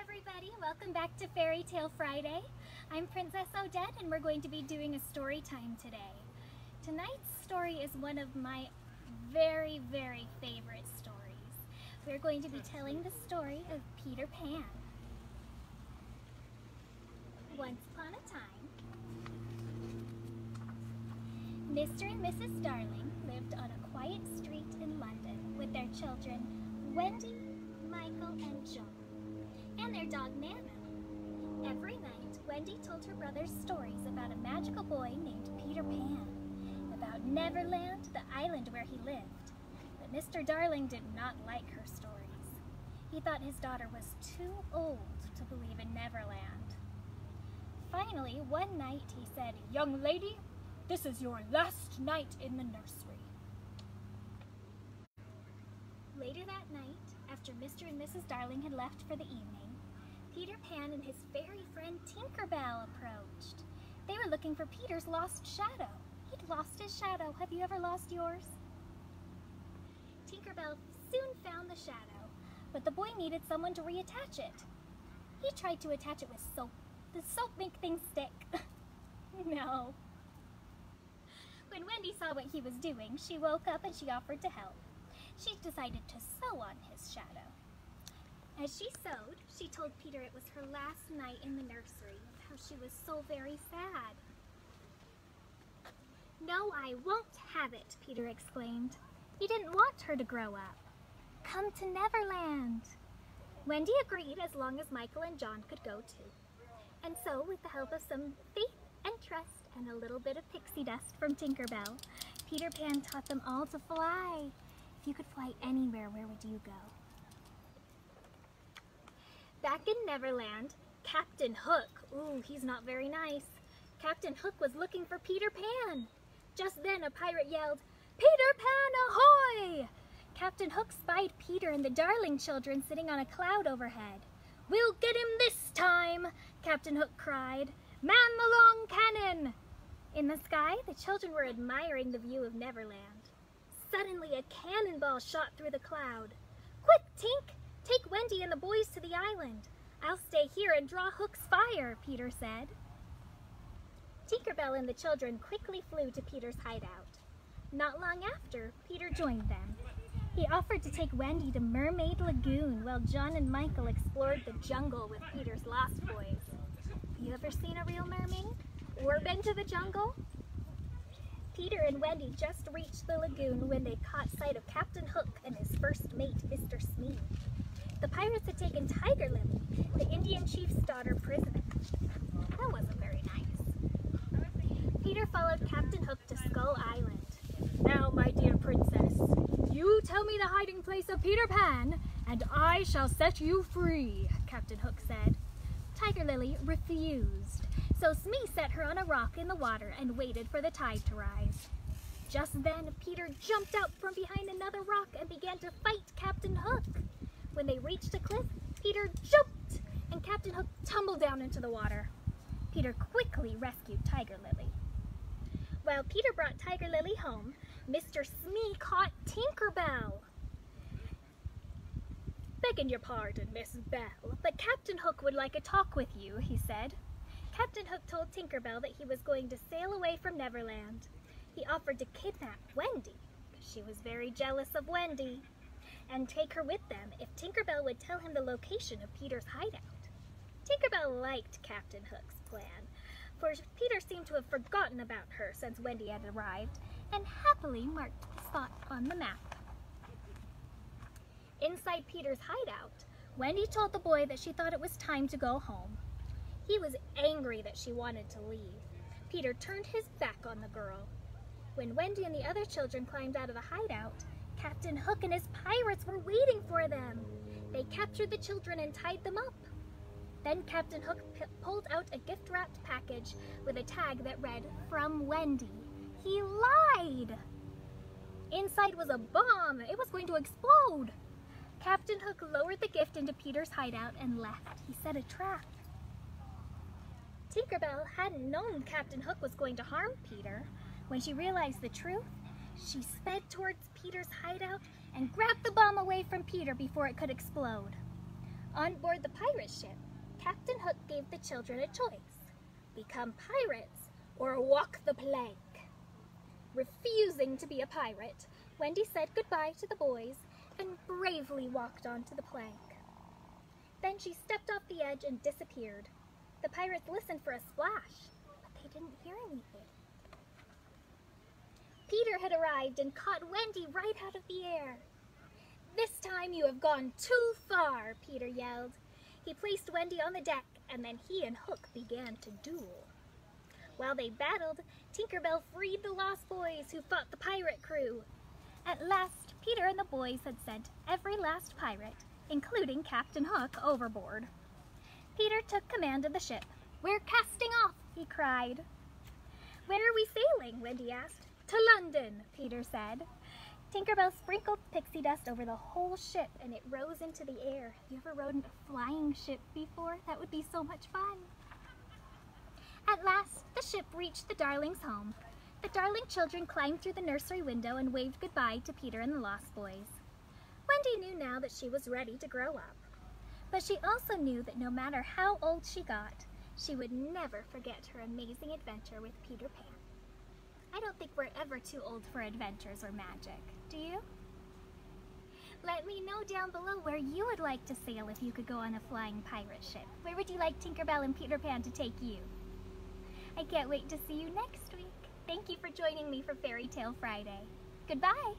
everybody, welcome back to Fairy Tale Friday. I'm Princess Odette and we're going to be doing a story time today. Tonight's story is one of my very favorite stories. We're going to be telling the story of Peter Pan. Once upon a time, Mr. and Mrs. Darling lived on a quiet street in London with their children Wendy, Michael, and John, and their dog Nana. Every night, Wendy told her brothers stories about a magical boy named Peter Pan, about Neverland, the island where he lived. But Mr. Darling did not like her stories. He thought his daughter was too old to believe in Neverland. Finally, one night he said, "Young lady, this is your last night in the nursery." Later that night, after Mr. and Mrs. Darling had left for the evening, Peter Pan and his fairy friend Tinkerbell approached. They were looking for Peter's lost shadow. He'd lost his shadow. Have you ever lost yours? Tinkerbell soon found the shadow, but the boy needed someone to reattach it. He tried to attach it with soap. Does soap make things stick? No. When Wendy saw what he was doing, she woke up and she offered to help. She decided to sew on his shadow. As she sewed, she told Peter it was her last night in the nursery, how she was so very sad. "No, I won't have it," Peter exclaimed. He didn't want her to grow up. "Come to Neverland." Wendy agreed as long as Michael and John could go too. And so, with the help of some faith and trust and a little bit of pixie dust from Tinkerbell, Peter Pan taught them all to fly. If you could fly anywhere, where would you go? Back in Neverland, Captain Hook, he's not very nice. Captain Hook was looking for Peter Pan. Just then a pirate yelled, "Peter Pan ahoy!" Captain Hook spied Peter and the Darling children sitting on a cloud overhead. "We'll get him this time!" Captain Hook cried. "Man the long cannon!" In the sky, the children were admiring the view of Neverland. Suddenly, a cannonball shot through the cloud. "Quick, Tink! Take Wendy and the boys to the island. I'll stay here and draw Hook's fire," Peter said. Tinkerbell and the children quickly flew to Peter's hideout. Not long after, Peter joined them. He offered to take Wendy to Mermaid Lagoon while John and Michael explored the jungle with Peter's lost boys. Have you ever seen a real mermaid? Or been to the jungle? Peter and Wendy just reached the lagoon when they caught sight of Captain Hook and his first mate, Mr. Smee. The pirates had taken Tiger Lily, the Indian chief's daughter, prisoner. That wasn't very nice. Peter followed Captain Hook to Skull Island. "Now, my dear princess, you tell me the hiding place of Peter Pan, and I shall set you free," Captain Hook said. Tiger Lily refused, so Smee set her on a rock in the water and waited for the tide to rise. Just then, Peter jumped out from behind another rock and began to fight Captain Hook. When they reached a cliff, Peter jumped, and Captain Hook tumbled down into the water. Peter quickly rescued Tiger Lily. While Peter brought Tiger Lily home, Mr. Smee caught Tinkerbell. "Begging your pardon, Miss Bell, but Captain Hook would like a talk with you," he said. Captain Hook told Tinkerbell that he was going to sail away from Neverland. He offered to kidnap Wendy, because she was very jealous of Wendy, and take her with them if Tinkerbell would tell him the location of Peter's hideout. Tinkerbell liked Captain Hook's plan, for Peter seemed to have forgotten about her since Wendy had arrived, and happily marked the spot on the map. Inside Peter's hideout, Wendy told the boy that she thought it was time to go home. He was angry that she wanted to leave. Peter turned his back on the girl. When Wendy and the other children climbed out of the hideout, Captain Hook and his pirates were waiting for them. They captured the children and tied them up. Then Captain Hook pulled out a gift-wrapped package with a tag that read, "From Wendy." He lied! Inside was a bomb. It was going to explode. Captain Hook lowered the gift into Peter's hideout and left. He set a trap. Tinkerbell hadn't known Captain Hook was going to harm Peter. When she realized the truth, she sped towards Peter's hideout and grabbed the bomb away from Peter before it could explode. On board the pirate ship, Captain Hook gave the children a choice: become pirates or walk the plank. Refusing to be a pirate, Wendy said goodbye to the boys and bravely walked onto the plank. Then she stepped off the edge and disappeared. The pirates listened for a splash, but they didn't hear anything. Peter had arrived and caught Wendy right out of the air. "This time you have gone too far," Peter yelled. He placed Wendy on the deck, and then he and Hook began to duel. While they battled, Tinkerbell freed the lost boys who fought the pirate crew. At last, Peter and the boys had sent every last pirate, including Captain Hook, overboard. Peter took command of the ship. "We're casting off," he cried. "Where are we sailing?" Wendy asked. "To London," Peter said. Tinkerbell sprinkled pixie dust over the whole ship, and it rose into the air. Have you ever rode in a flying ship before? That would be so much fun. At last, the ship reached the Darlings' home. The Darling children climbed through the nursery window and waved goodbye to Peter and the Lost Boys. Wendy knew now that she was ready to grow up. But she also knew that no matter how old she got, she would never forget her amazing adventure with Peter Pan. I don't think we're ever too old for adventures or magic, do you? Let me know down below where you would like to sail if you could go on a flying pirate ship. Where would you like Tinkerbell and Peter Pan to take you? I can't wait to see you next week. Thank you for joining me for Fairy Tale Friday. Goodbye!